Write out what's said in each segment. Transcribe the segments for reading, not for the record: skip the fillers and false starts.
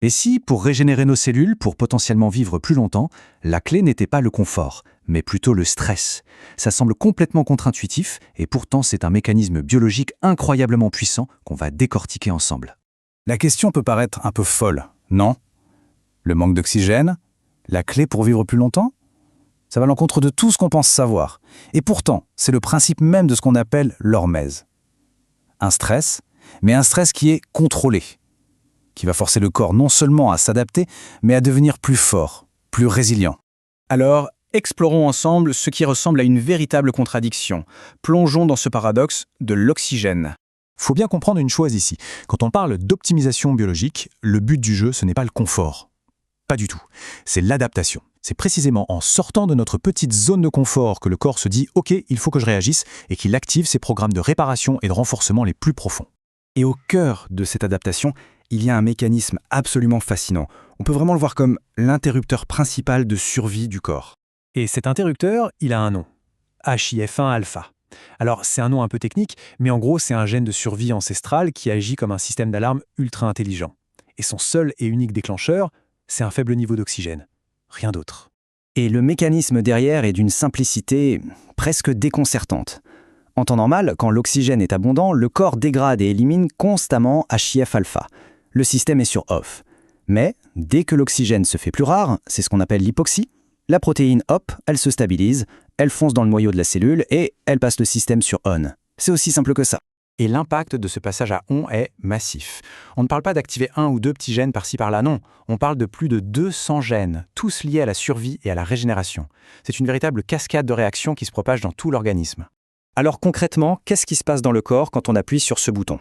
Et si, pour régénérer nos cellules, pour potentiellement vivre plus longtemps, la clé n'était pas le confort, mais plutôt le stress? Ça semble complètement contre-intuitif, et pourtant c'est un mécanisme biologique incroyablement puissant qu'on va décortiquer ensemble. La question peut paraître un peu folle, non? Le manque d'oxygène? La clé pour vivre plus longtemps? Ça va à l'encontre de tout ce qu'on pense savoir. Et pourtant, c'est le principe même de ce qu'on appelle l'hormèse. Un stress, mais un stress qui est contrôlé, qui va forcer le corps non seulement à s'adapter, mais à devenir plus fort, plus résilient. Alors, explorons ensemble ce qui ressemble à une véritable contradiction. Plongeons dans ce paradoxe de l'oxygène. Faut bien comprendre une chose ici. Quand on parle d'optimisation biologique, le but du jeu, ce n'est pas le confort. Pas du tout. C'est l'adaptation. C'est précisément en sortant de notre petite zone de confort que le corps se dit « Ok, il faut que je réagisse » et qu'il active ses programmes de réparation et de renforcement les plus profonds. Et au cœur de cette adaptation, il y a un mécanisme absolument fascinant. On peut vraiment le voir comme l'interrupteur principal de survie du corps. Et cet interrupteur, il a un nom. HIF1-alpha. Alors, c'est un nom un peu technique, mais en gros, c'est un gène de survie ancestrale qui agit comme un système d'alarme ultra intelligent. Et son seul et unique déclencheur, c'est un faible niveau d'oxygène. Rien d'autre. Et le mécanisme derrière est d'une simplicité presque déconcertante. En temps normal, quand l'oxygène est abondant, le corps dégrade et élimine constamment HIF-alpha. Le système est sur off. Mais dès que l'oxygène se fait plus rare, c'est ce qu'on appelle l'hypoxie, la protéine, hop, elle se stabilise, elle fonce dans le noyau de la cellule et elle passe le système sur on. C'est aussi simple que ça. Et l'impact de ce passage à on est massif. On ne parle pas d'activer un ou deux petits gènes par-ci par-là, non. On parle de plus de 200 gènes, tous liés à la survie et à la régénération. C'est une véritable cascade de réactions qui se propage dans tout l'organisme. Alors concrètement, qu'est-ce qui se passe dans le corps quand on appuie sur ce bouton?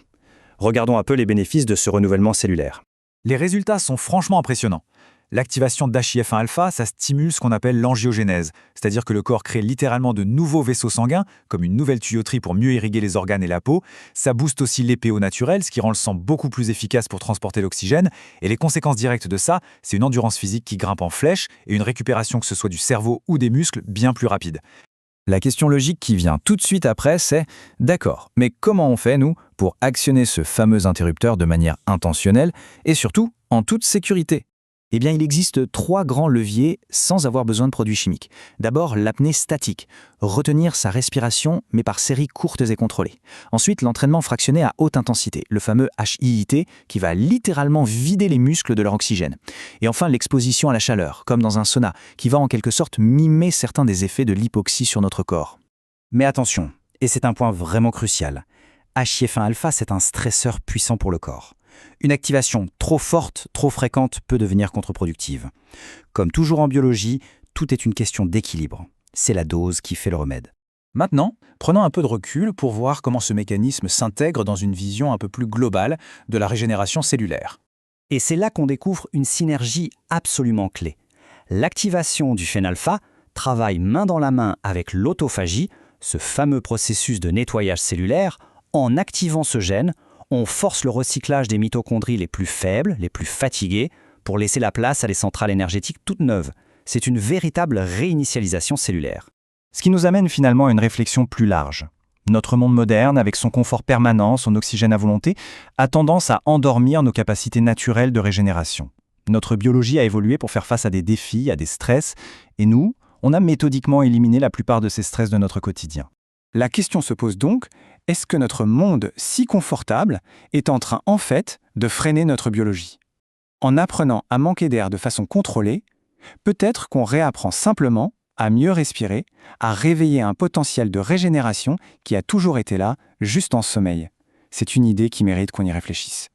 Regardons un peu les bénéfices de ce renouvellement cellulaire. Les résultats sont franchement impressionnants. L'activation d'HIF1-alpha, ça stimule ce qu'on appelle l'angiogénèse, c'est-à-dire que le corps crée littéralement de nouveaux vaisseaux sanguins, comme une nouvelle tuyauterie pour mieux irriguer les organes et la peau. Ça booste aussi l'EPO naturel, ce qui rend le sang beaucoup plus efficace pour transporter l'oxygène. Et les conséquences directes de ça, c'est une endurance physique qui grimpe en flèche et une récupération, que ce soit du cerveau ou des muscles, bien plus rapide. La question logique qui vient tout de suite après, c'est « D'accord, mais comment on fait, nous, pour actionner ce fameux interrupteur de manière intentionnelle et surtout en toute sécurité ?» Eh bien, il existe 3 grands leviers sans avoir besoin de produits chimiques. D'abord, l'apnée statique, retenir sa respiration, mais par séries courtes et contrôlées. Ensuite, l'entraînement fractionné à haute intensité, le fameux HIIT, qui va littéralement vider les muscles de leur oxygène. Et enfin, l'exposition à la chaleur, comme dans un sauna, qui va en quelque sorte mimer certains des effets de l'hypoxie sur notre corps. Mais attention, et c'est un point vraiment crucial, HIF1-alpha, c'est un stresseur puissant pour le corps. Une activation trop forte, trop fréquente peut devenir contre-productive. Comme toujours en biologie, tout est une question d'équilibre. C'est la dose qui fait le remède. Maintenant, prenons un peu de recul pour voir comment ce mécanisme s'intègre dans une vision un peu plus globale de la régénération cellulaire. Et c'est là qu'on découvre une synergie absolument clé. L'activation du FEN-alpha travaille main dans la main avec l'autophagie, ce fameux processus de nettoyage cellulaire. En activant ce gène, on force le recyclage des mitochondries les plus faibles, les plus fatiguées, pour laisser la place à des centrales énergétiques toutes neuves. C'est une véritable réinitialisation cellulaire. Ce qui nous amène finalement à une réflexion plus large. Notre monde moderne, avec son confort permanent, son oxygène à volonté, a tendance à endormir nos capacités naturelles de régénération. Notre biologie a évolué pour faire face à des défis, à des stress, et nous, on a méthodiquement éliminé la plupart de ces stress de notre quotidien. La question se pose donc, est-ce que notre monde si confortable est en train en fait de freiner notre biologie? En apprenant à manquer d'air de façon contrôlée, peut-être qu'on réapprend simplement à mieux respirer, à réveiller un potentiel de régénération qui a toujours été là, juste en sommeil. C'est une idée qui mérite qu'on y réfléchisse.